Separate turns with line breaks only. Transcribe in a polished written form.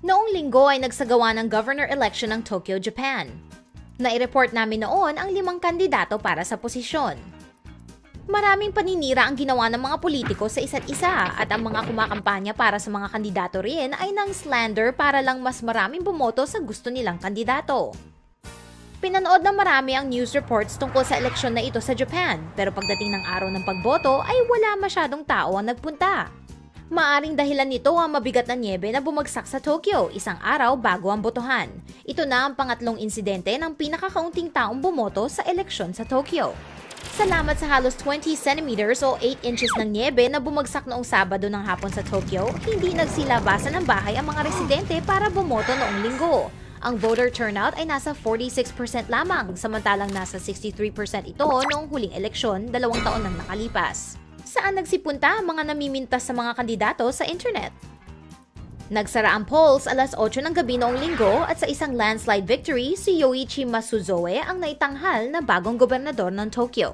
Noong linggo ay nagsagawa ng governor election ng Tokyo, Japan. Nai-report namin noon ang 5 kandidato para sa posisyon. Maraming paninira ang ginawa ng mga politiko sa isa't isa at ang mga kumakampanya para sa mga kandidato rin ay nang slander para lang mas maraming bumoto sa gusto nilang kandidato. Pinanood ng marami ang news reports tungkol sa eleksyon na ito sa Japan, pero pagdating ng araw ng pagboto ay wala masyadong tao ang nagpunta. Maaring dahilan nito ang mabigat na nyebe na bumagsak sa Tokyo isang araw bago ang botohan. Ito na ang pangatlong insidente ng pinakakaunting taong bumoto sa eleksyon sa Tokyo. Salamat sa halos 20 centimeters o 8 inches ng nyebe na bumagsak noong Sabado ng hapon sa Tokyo, hindi nagsilabasan ng bahay ang mga residente para bumoto noong linggo. Ang voter turnout ay nasa 46% lamang, samantalang nasa 63% ito noong huling eleksyon 2 taon nang nakalipas. Saan nagsipunta ang mga namimintas sa mga kandidato sa internet? Nagsara ang polls alas 8 ng gabi noong linggo at sa isang landslide victory, si Yoichi Masuzoe ang naitanghal na bagong gobernador ng Tokyo.